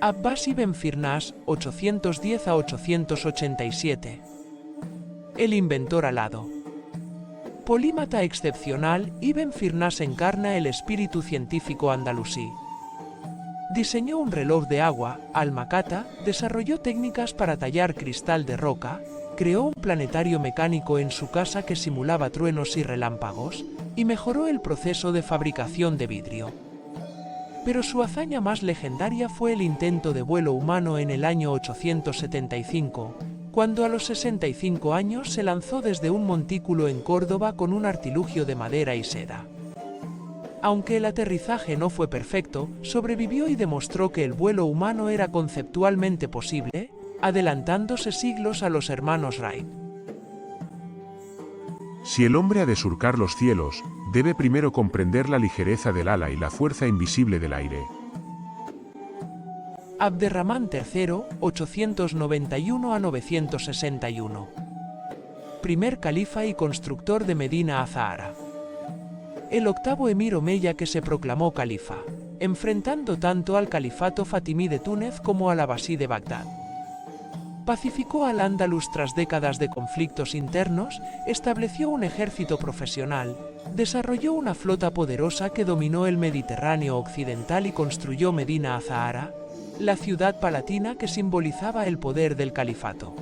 Abbas ibn Firnas, 810 a 887. El inventor alado. Polímata excepcional, Ibn Firnas encarna el espíritu científico andalusí. Diseñó un reloj de agua, Almacata, desarrolló técnicas para tallar cristal de roca, creó un planetario mecánico en su casa que simulaba truenos y relámpagos, y mejoró el proceso de fabricación de vidrio. Pero su hazaña más legendaria fue el intento de vuelo humano en el año 875, cuando a los 65 años se lanzó desde un montículo en Córdoba con un artilugio de madera y seda. Aunque el aterrizaje no fue perfecto, sobrevivió y demostró que el vuelo humano era conceptualmente posible, adelantándose siglos a los hermanos Wright. Si el hombre ha de surcar los cielos, debe primero comprender la ligereza del ala y la fuerza invisible del aire. Abderramán III, 891 a 961. Primer califa y constructor de Medina Azahara. El octavo emir omeya que se proclamó califa, enfrentando tanto al califato fatimí de Túnez como al abasí de Bagdad. Pacificó al Andalus tras décadas de conflictos internos, estableció un ejército profesional, desarrolló una flota poderosa que dominó el Mediterráneo occidental y construyó Medina Azahara, la ciudad palatina que simbolizaba el poder del califato.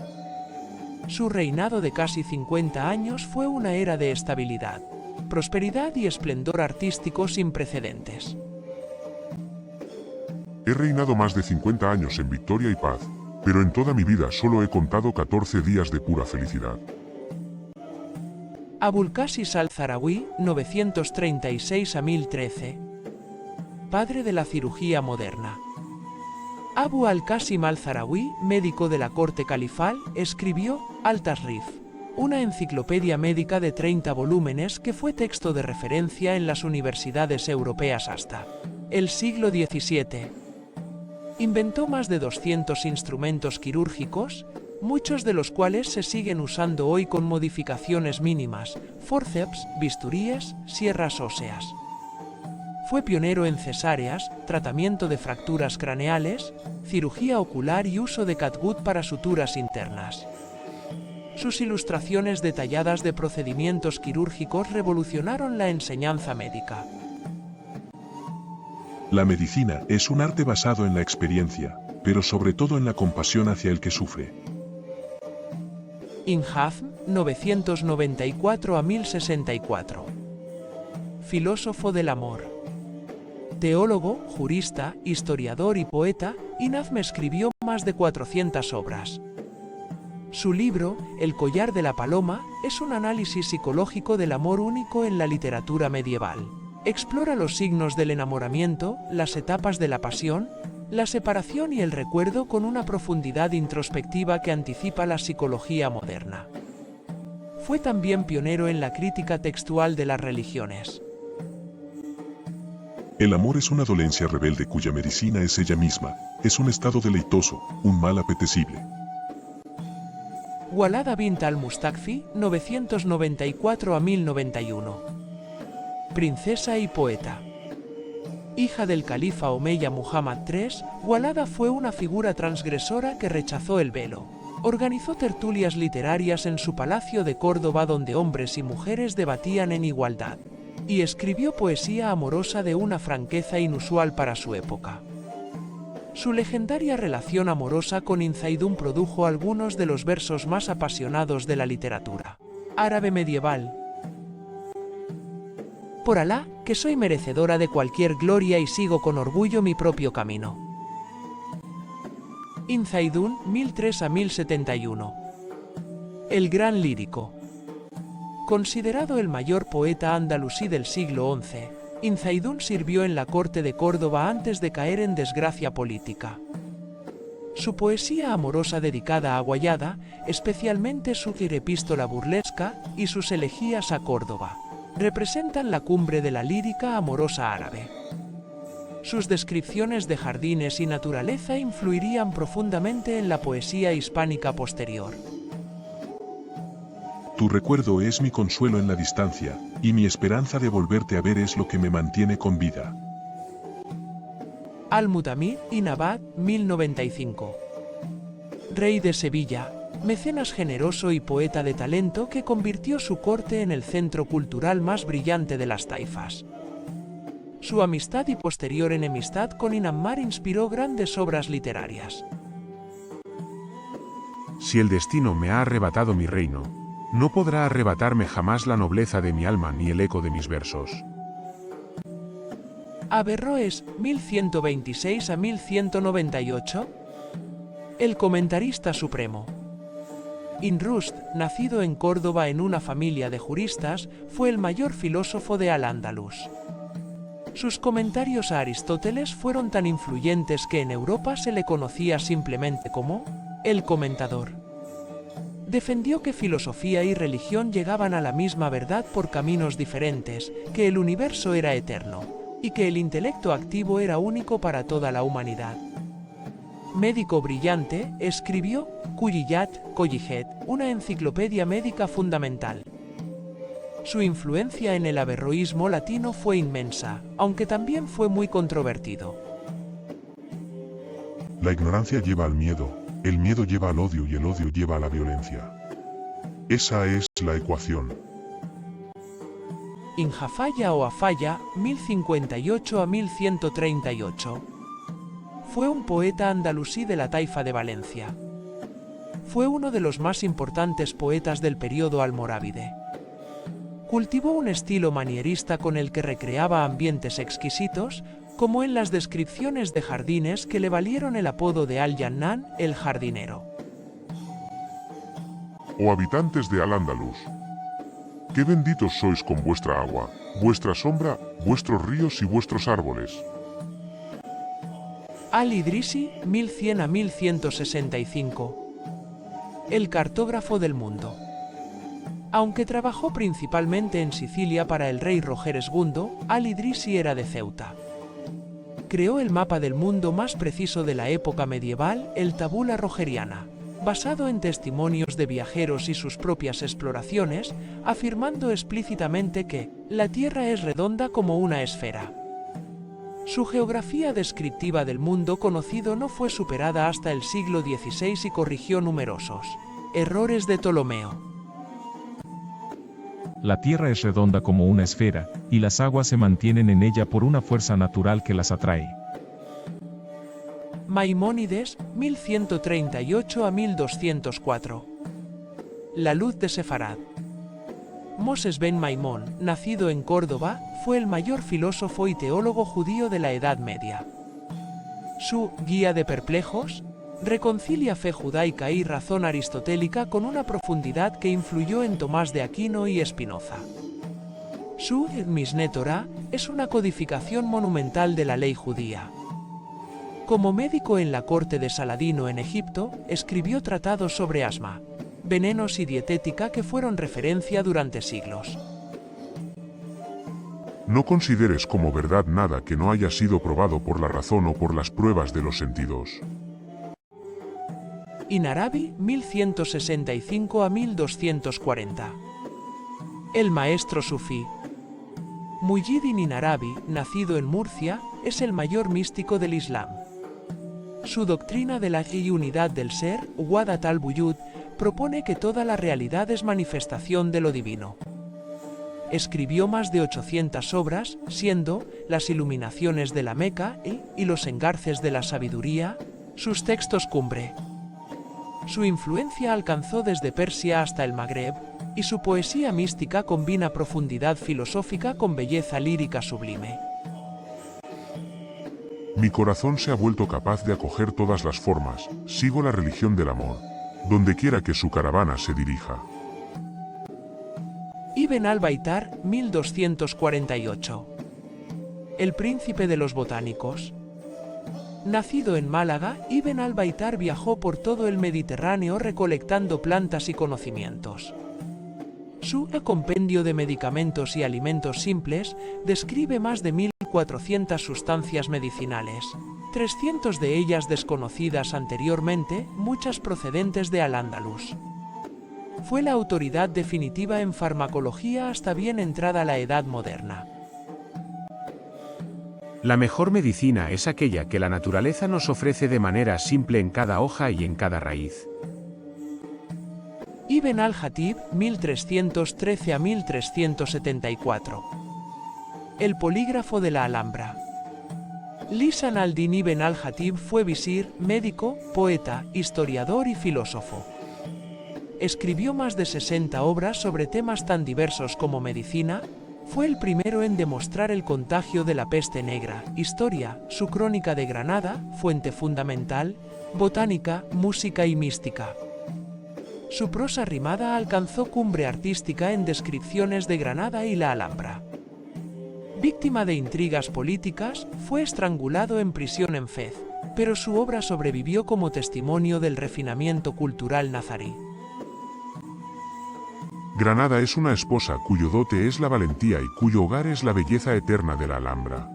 Su reinado de casi 50 años fue una era de estabilidad, prosperidad y esplendor artístico sin precedentes. He reinado más de 50 años en victoria y paz, pero en toda mi vida solo he contado 14 días de pura felicidad. Abulcasis al-Zarawi, 936 a 1013. Padre de la cirugía moderna. Abu al-Qasim al-Zarawi, médico de la corte califal, escribió Al-Tasrif, una enciclopedia médica de 30 volúmenes que fue texto de referencia en las universidades europeas hasta el siglo XVII. Inventó más de 200 instrumentos quirúrgicos, muchos de los cuales se siguen usando hoy con modificaciones mínimas: forceps, bisturíes, sierras óseas. Fue pionero en cesáreas, tratamiento de fracturas craneales, cirugía ocular y uso de catgut para suturas internas. Sus ilustraciones detalladas de procedimientos quirúrgicos revolucionaron la enseñanza médica. La medicina es un arte basado en la experiencia, pero sobre todo en la compasión hacia el que sufre. Ibn Hazm, 994 a 1064. Filósofo del amor. Teólogo, jurista, historiador y poeta, Ibn Hazm escribió más de 400 obras. Su libro, El collar de la paloma, es un análisis psicológico del amor único en la literatura medieval. Explora los signos del enamoramiento, las etapas de la pasión, la separación y el recuerdo con una profundidad introspectiva que anticipa la psicología moderna. Fue también pionero en la crítica textual de las religiones. El amor es una dolencia rebelde cuya medicina es ella misma, es un estado deleitoso, un mal apetecible. Walada bint al-Mustakfi, 994 a 1091. Princesa y poeta. Hija del califa omeya Muhammad III, Walada fue una figura transgresora que rechazó el velo. Organizó tertulias literarias en su palacio de Córdoba donde hombres y mujeres debatían en igualdad. Y escribió poesía amorosa de una franqueza inusual para su época. Su legendaria relación amorosa con Inzaidún produjo algunos de los versos más apasionados de la literatura árabe medieval. Por Alá, que soy merecedora de cualquier gloria y sigo con orgullo mi propio camino. Inzaidún, 1003 a 1071. El gran lírico. Considerado el mayor poeta andalusí del siglo XI, Inzaidún sirvió en la corte de Córdoba antes de caer en desgracia política. Su poesía amorosa dedicada a Guayada, especialmente su epístola burlesca y sus elegías a Córdoba, representan la cumbre de la lírica amorosa árabe. Sus descripciones de jardines y naturaleza influirían profundamente en la poesía hispánica posterior. Tu recuerdo es mi consuelo en la distancia, y mi esperanza de volverte a ver es lo que me mantiene con vida. Al-Mutamid ibn Abad, 1095. Rey de Sevilla, mecenas generoso y poeta de talento que convirtió su corte en el centro cultural más brillante de las taifas. Su amistad y posterior enemistad con Inammar inspiró grandes obras literarias. Si el destino me ha arrebatado mi reino, no podrá arrebatarme jamás la nobleza de mi alma ni el eco de mis versos. Averroes, 1126 a 1198. El comentarista supremo. Ibn Rushd, nacido en Córdoba en una familia de juristas, fue el mayor filósofo de Al-Ándalus. Sus comentarios a Aristóteles fueron tan influyentes que en Europa se le conocía simplemente como el comentador. Defendió que filosofía y religión llegaban a la misma verdad por caminos diferentes, que el universo era eterno, y que el intelecto activo era único para toda la humanidad. Médico brillante, escribió Kulliyat Colliget, una enciclopedia médica fundamental. Su influencia en el averroísmo latino fue inmensa, aunque también fue muy controvertido. La ignorancia lleva al miedo, el miedo lleva al odio y el odio lleva a la violencia. Esa es la ecuación. Ibn Jafalla o Afalla, 1058 a 1138. Fue un poeta andalusí de la taifa de Valencia. Fue uno de los más importantes poetas del período almorávide. Cultivó un estilo manierista con el que recreaba ambientes exquisitos, como en las descripciones de jardines que le valieron el apodo de Al-Jannán, el jardinero. Oh habitantes de Al-Ándalus, qué benditos sois con vuestra agua, vuestra sombra, vuestros ríos y vuestros árboles. Al-Idrisi, 1100 a 1165. El cartógrafo del mundo. Aunque trabajó principalmente en Sicilia para el rey Roger II, Al-Idrisi era de Ceuta. Creó el mapa del mundo más preciso de la época medieval, el Tabula Rogeriana, basado en testimonios de viajeros y sus propias exploraciones, afirmando explícitamente que la Tierra es redonda como una esfera. Su geografía descriptiva del mundo conocido no fue superada hasta el siglo XVI y corrigió numerosos errores de Ptolomeo. La Tierra es redonda como una esfera, y las aguas se mantienen en ella por una fuerza natural que las atrae. Maimónides, 1138 a 1204. La luz de Sefarad. Moses ben Maimón, nacido en Córdoba, fue el mayor filósofo y teólogo judío de la Edad Media. Su Guía de Perplejos reconcilia fe judaica y razón aristotélica con una profundidad que influyó en Tomás de Aquino y Spinoza. Su Mishneh Torah es una codificación monumental de la ley judía. Como médico en la corte de Saladino en Egipto, escribió tratados sobre asma, venenos y dietética que fueron referencia durante siglos. No consideres como verdad nada que no haya sido probado por la razón o por las pruebas de los sentidos. Ibn Arabi, 1165 a 1240. El maestro sufí. Muhyiddin Ibn Arabi, nacido en Murcia, es el mayor místico del Islam. Su doctrina de la unidad del ser, Wadat al-Wujud, propone que toda la realidad es manifestación de lo divino. Escribió más de 800 obras, siendo Las iluminaciones de la Meca y Los engarces de la sabiduría sus textos cumbre. Su influencia alcanzó desde Persia hasta el Magreb, y su poesía mística combina profundidad filosófica con belleza lírica sublime. Mi corazón se ha vuelto capaz de acoger todas las formas, sigo la religión del amor, donde quiera que su caravana se dirija. Ibn al-Baitar, 1248. El príncipe de los botánicos. Nacido en Málaga, Ibn al-Baitar viajó por todo el Mediterráneo recolectando plantas y conocimientos. Su compendio de medicamentos y alimentos simples describe más de 1400 sustancias medicinales, 300 de ellas desconocidas anteriormente, muchas procedentes de Al-Ándalus. Fue la autoridad definitiva en farmacología hasta bien entrada la Edad Moderna. La mejor medicina es aquella que la naturaleza nos ofrece de manera simple en cada hoja y en cada raíz. Ibn al-Jatib, 1313 a 1374. El polígrafo de la Alhambra. Lisan al-Din Ibn al-Jatib fue visir, médico, poeta, historiador y filósofo. Escribió más de 60 obras sobre temas tan diversos como medicina. Fue el primero en demostrar el contagio de la peste negra, historia, su crónica de Granada, fuente fundamental, botánica, música y mística. Su prosa rimada alcanzó cumbre artística en descripciones de Granada y la Alhambra. Víctima de intrigas políticas, fue estrangulado en prisión en Fez, pero su obra sobrevivió como testimonio del refinamiento cultural nazarí. Granada es una esposa cuyo dote es la valentía y cuyo hogar es la belleza eterna de la Alhambra.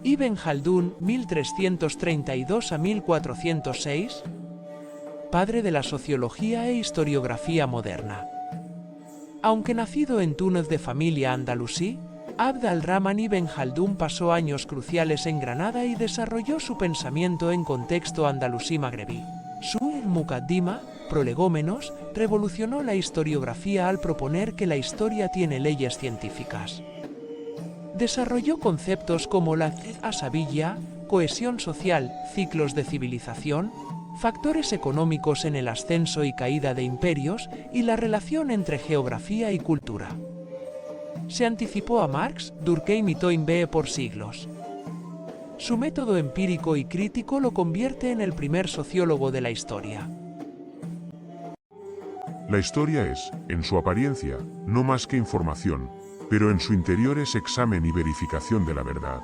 Ibn Jaldún, 1332 a 1406, padre de la sociología e historiografía moderna. Aunque nacido en Túnez de familia andalusí, Abd al-Rahman ibn Jaldún pasó años cruciales en Granada y desarrolló su pensamiento en contexto andalusí-magrebí. Su Muqaddima, Prolegómenos, revolucionó la historiografía al proponer que la historia tiene leyes científicas. Desarrolló conceptos como la asabilla, cohesión social, ciclos de civilización, factores económicos en el ascenso y caída de imperios y la relación entre geografía y cultura. Se anticipó a Marx, Durkheim y Toynbee por siglos. Su método empírico y crítico lo convierte en el primer sociólogo de la historia. La historia es, en su apariencia, no más que información, pero en su interior es examen y verificación de la verdad.